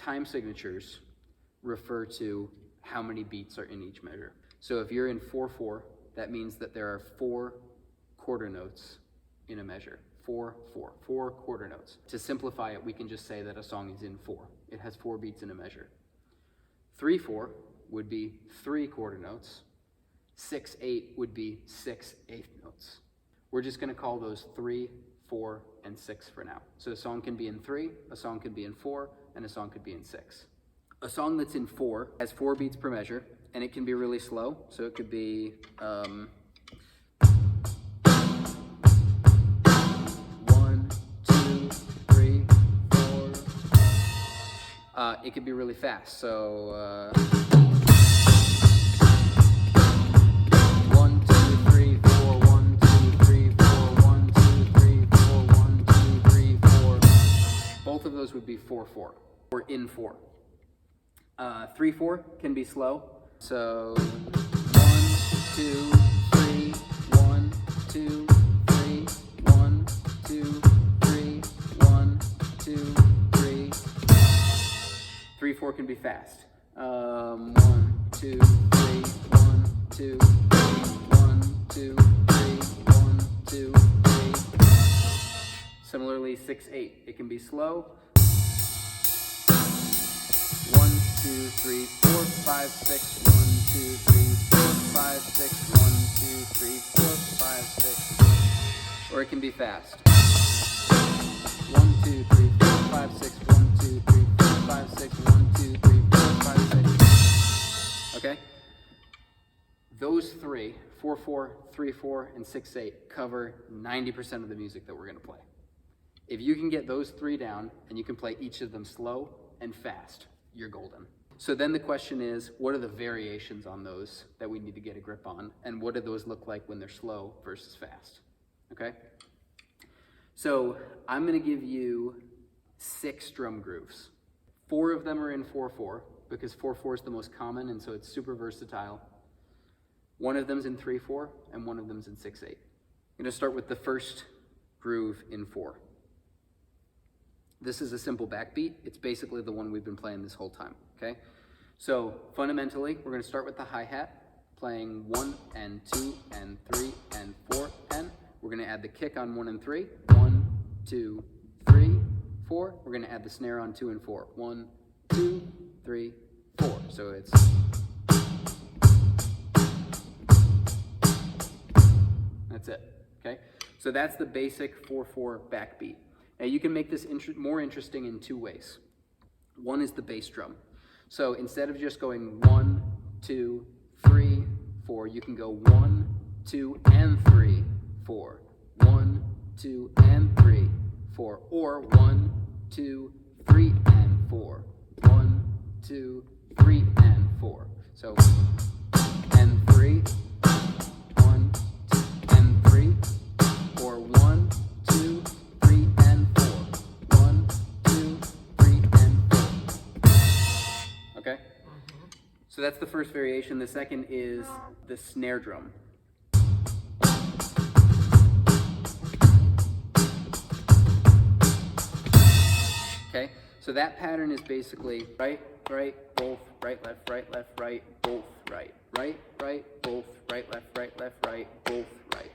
time signatures refer to how many beats are in each measure. So if you're in 4/4, that means that there are 4 quarter notes in a measure. 4/4, 4 quarter notes. To simplify it, we can just say that a song is in 4. It has 4 beats in a measure. 3/4 would be 3 quarter notes. 6/8 would be 6/8 notes. We're just going to call those 3, 4, and 6 for now. So a song can be in 3, a song could be in 4, and a song could be in 6. A song that's in 4 has 4 beats per measure, and it can be really slow. So it could be 1, 2, 3, 4. It could be really fast. So 1, 2, 3, 4, 1, 2, 3, 4, 1, 2, 3, 4, 1, 2, 3, 4. Both of those would be 4/4 or in 4. 3/4 can be slow. So 1, 2, 3, 1, 2, 3, 1, 2, 3, 1, 2, 3. 3/4 can be fast. 1, 2, 3, 1, 2, 3, 1, 2, 3, 1, 2, 3. Similarly, 6/8, it can be slow. 1, 2, 3, 4, 5, 6, 1, 2, 3, 4, 5, 6, 1, 2, 3, 4, 5, 6. Or it can be fast. 1, 2, 3, 4, 5, 6, 1, 2, 3, 4, 5, 6, 1, 2, 3, 4, 5, 6. Okay? Those 3, 4/4, 3/4, and 6/8 cover 90% of the music that we're going to play. If you can get those 3 down and you can play each of them slow and fast, you're golden. So then the question is, what are the variations on those that we need to get a grip on? And what do those look like when they're slow versus fast? Okay? So I'm going to give you 6 drum grooves. 4 of them are in 4/4 because 4/4 is the most common, and so it's super versatile. 1 of them's in 3/4 and 1 of them's in 6/8. I'm going to start with the first groove in 4. This is a simple backbeat. It's basically the one we've been playing this whole time, okay? So fundamentally, we're going to start with the hi-hat, playing 1 and 2 and 3 and 4 and we're going to add the kick on 1 and 3. 1, 2, 3, 4. We're going to add the snare on 2 and 4. 1, 2, 3, 4. So it's that's it, okay? So that's the basic 4/4 backbeat. Now you can make this more interesting in 2 ways. One is the bass drum. So instead of just going 1, 2, 3, 4, you can go 1, 2, and 3, 4. 1, 2, and 3, 4. Or 1, 2, 3, and 4. 1, 2, 3, and 4. So, and 3, 1, 2, and 3, or 1, 2, 3, and 4. 1, 2, 3, and 4. Okay? So that's the first variation. The second is the snare drum. Okay? So that pattern is basically right, right, both, right, left, right, both, right, right, right, both, right, left, right, both, right.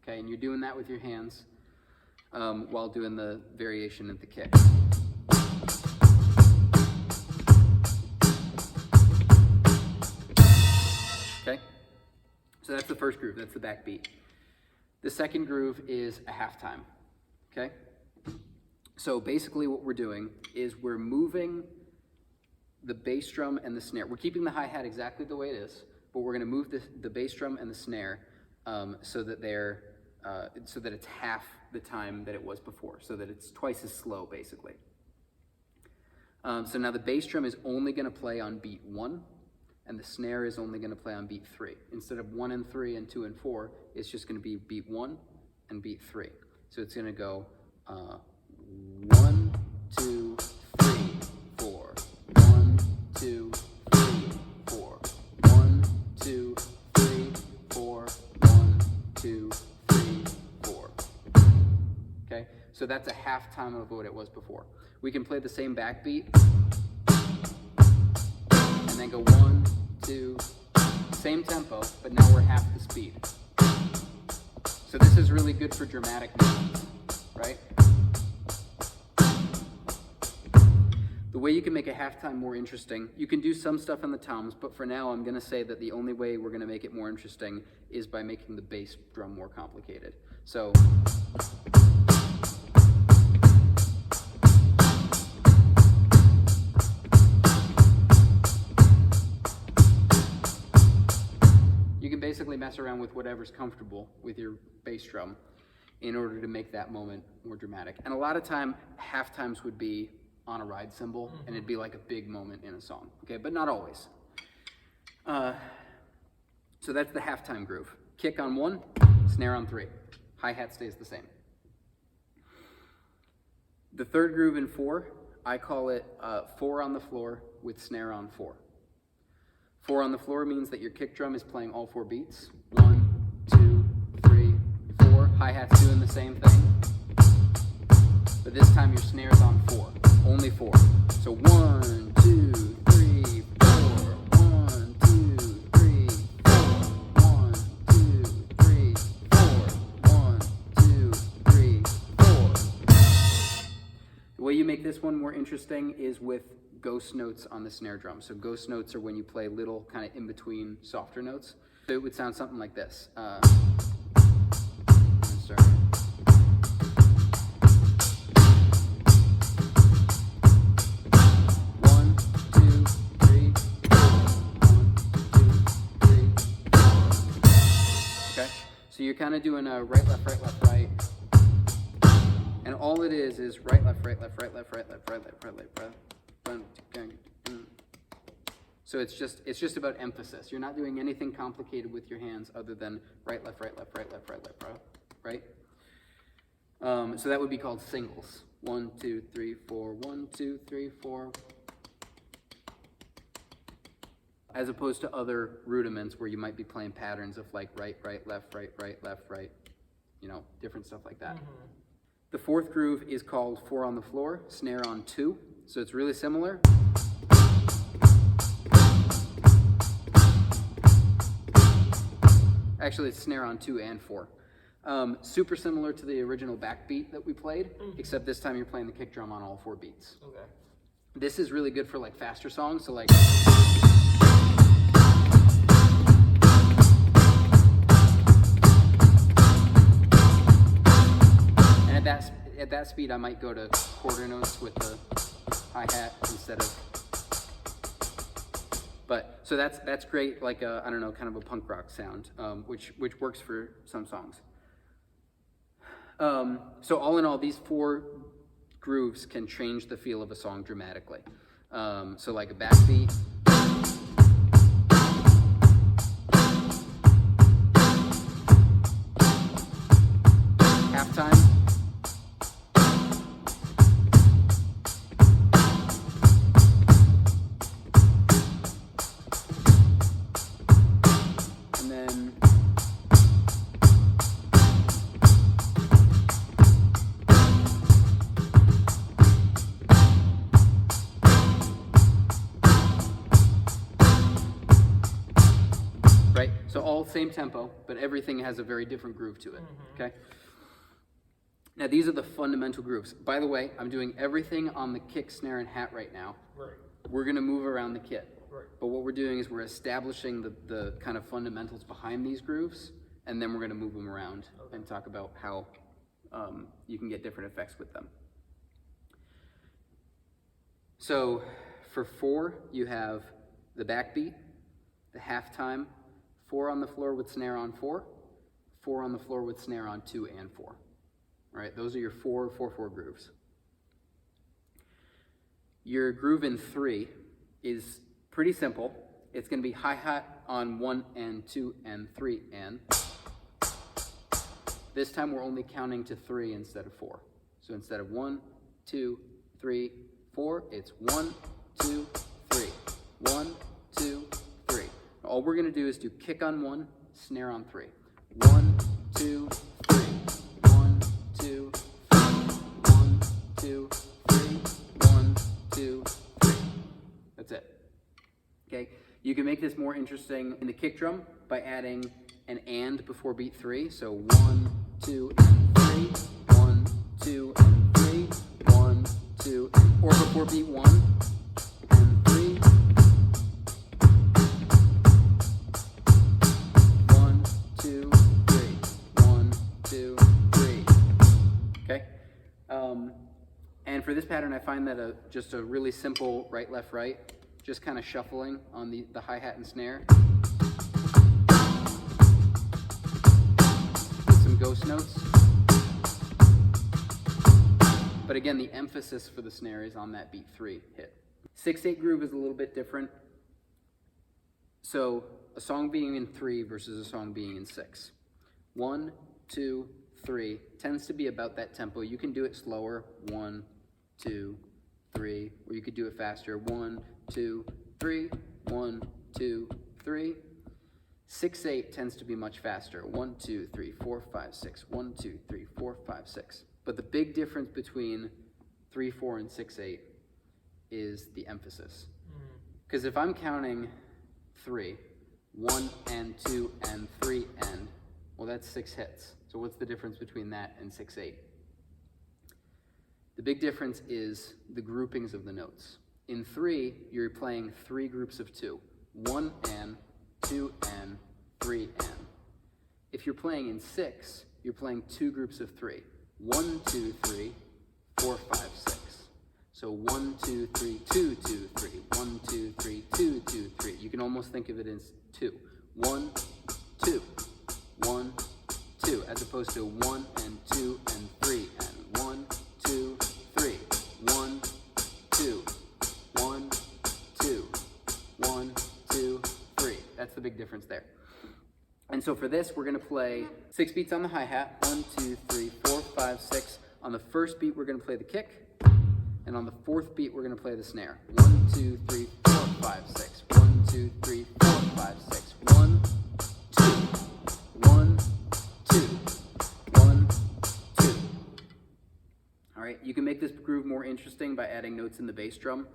Okay, and you're doing that with your hands while doing the variation of the kick. Okay, so that's the first groove, that's the backbeat. The second groove is a halftime, okay? So basically what we're doing is we're moving the bass drum and the snare. We're keeping the hi-hat exactly the way it is, but we're gonna move the bass drum and the snare so that it's half the time that it was before, so that it's twice as slow, basically. So now the bass drum is only gonna play on beat 1, and the snare is only gonna play on beat 3. Instead of 1 and 3 and 2 and 4, it's just gonna be beat 1 and beat 3. So it's gonna go 1, 2, 3, 4. 1, 2, 3, 4. 1, 2, 3, 4. 1, 2, 3, 4. Okay, so that's a half time of what it was before. We can play the same backbeat. then go 1, 2, same tempo, but now we're half the speed. So this is really good for dramatic movements, right? The way you can make a halftime more interesting, you can do some stuff on the toms, but for now I'm gonna say that the only way we're gonna make it more interesting is by making the bass drum more complicated. So, you can basically mess around with whatever's comfortable with your bass drum in order to make that moment more dramatic. And a lot of time, halftimes would be on a ride cymbal, and it'd be like a big moment in a song, okay? But not always. So that's the halftime groove. Kick on 1, snare on 3. Hi-hat stays the same. The third groove in 4, I call it 4 on the floor with snare on 4. 4 on the floor means that your kick drum is playing all 4 beats. 1, 2, 3, 4. Hi-hat's doing the same thing. But this time your snare's on 4. Only 4. So 1, 2, 3, 4. 1, 2, 3, 4. 1, 2, 3, 4. 1, 2, 3, 4. The way you make this one more interesting is with ghost notes on the snare drum. So ghost notes are when you play little kind of in between softer notes. So it would sound something like this. Start. 1, 2, 3, 4. 1, 2, 3, 4. Okay, so you're kind of doing a right, left, right, left, right. And all it is right, left, right, left, right, left, right, left, right, left, right, left, right. So it's just about emphasis. You're not doing anything complicated with your hands other than right, left, right, left, right, left, right, left, right. So that would be called singles. 1, 2, 3, 4. 1, 2, 3, 4. As opposed to other rudiments where you might be playing patterns of like right, right, left, left, right. You know, different stuff like that. The fourth groove is called 4 on the floor, snare on 2. So it's really similar. Actually, it's snare on 2 and 4. Super similar to the original backbeat that we played, except this time you're playing the kick drum on all 4 beats. Okay. This is really good for like faster songs, so like... And at that speed, I might go to quarter notes with the hi-hat instead of... But, so that's great, like a, I don't know, kind of a punk rock sound, which works for some songs. So all in all, these 4 grooves can change the feel of a song dramatically. So like a backbeat. Halftime. So all same tempo, but everything has a very different groove to it, okay? Now these are the fundamental grooves. By the way, I'm doing everything on the kick, snare, and hat right now. Right. We're gonna move around the kit. Right. But what we're doing is we're establishing the kind of fundamentals behind these grooves, and then we're gonna move them around and talk about how you can get different effects with them. So for 4, you have the backbeat, the halftime, 4 on the floor with snare on 4, 4 on the floor with snare on 2 and 4. All right, those are your 4/4/4 grooves. Your groove in 3 is pretty simple. It's going to be hi-hat on 1 and 2 and 3 and. This time we're only counting to 3 instead of 4. So instead of 1, 2, 3, 4, it's 1, 2, 3. 1, 2, 3. All we're going to do is do kick on 1, snare on 3. 1, 2, 3. 1, 2, 3. 1, 2, 3. 1, 2, 3. That's it. okay? You can make this more interesting in the kick drum by adding an and before beat 3. So 1, 2, and 3, 1, 2, and 3, 1, 2, or before beat 1 and 3, 1, 2, 3, 1, 2, 3. Okay? And for this pattern, I find that just a really simple right, left, right, just kind of shuffling on the hi-hat and snare. With some ghost notes. But again, the emphasis for the snare is on that beat 3 hit. 6/8 groove is a little bit different. So a song being in 3 versus a song being in 6. 1, 2, 3 tends to be about that tempo. You can do it slower, 1, 2, 3, or you could do it faster, 1, 2, 3, 1, 2, 3. 6/8 tends to be much faster, 1, 2, 3, 4, 5, 6, 1, 2, 3, 4, 5, 6. But the big difference between 3, 4, and 6/8 is the emphasis. Because if I'm counting 3, 1 and 2 and 3 and, well, that's 6 hits. So what's the difference between that and 6/8? The big difference is the groupings of the notes. In 3, you're playing 3 groups of 2. 1 and, 2 and, 3 and. If you're playing in 6, you're playing 2 groups of 3. 1, 2, 3, 4, 5, 6. So 1, 2, 3, 2, 2, 3. 1, 2, 3, 2, 2, 3. You can almost think of it as 2. 1, 2, 1, 2, as opposed to 1 and 2 and 3 and 1, 2, 3, 1, 2, 1, 2, 1, 2, 3. That's the big difference there. And so for this, we're going to play 6 beats on the hi-hat. 1, 2, 3, 4, 5, 6. On the first beat, we're going to play the kick. And on the 4th beat, we're going to play the snare. 1, 2, 3, 4, 5, 6. 1, 2, 3, 4, 5, 6. 1, 2, 1, 2, 1, 2. All right, you can make this groove more interesting by adding notes in the bass drum.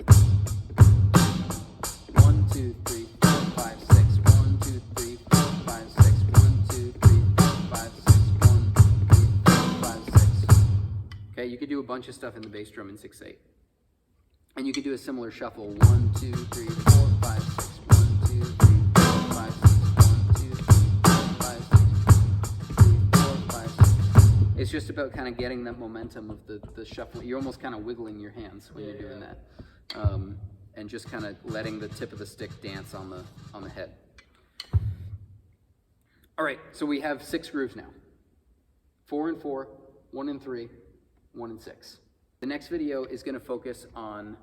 1, 2, 3, 4, 5, 6. 1, 2, 3, 4, 5, 6. 1, 2, 3, 4, 5, 6. 1, 2, 3, 4, 5, 6. Okay, you could do a bunch of stuff in the bass drum in 6/8. And you could do a similar shuffle. 1, 2, 3, 4, 5, 6. 1, 2, 3, 4, 5, 6. 1, 2, 3, 4, 5, 6. 3, 4, 5, 6. It's just about kind of getting that momentum of the shuffle. You're almost kind of wiggling your hands when you're doing that. And just kind of letting the tip of the stick dance on the head. All right, so we have 6 grooves now. 4 and 4, 1 and 3, 1 and 6. The next video is going to focus on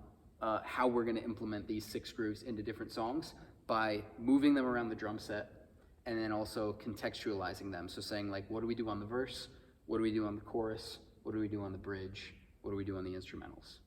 how we're going to implement these 6 grooves into different songs by moving them around the drum set and then also contextualizing them. So saying like, what do we do on the verse? What do we do on the chorus? What do we do on the bridge? What do we do on the instrumentals?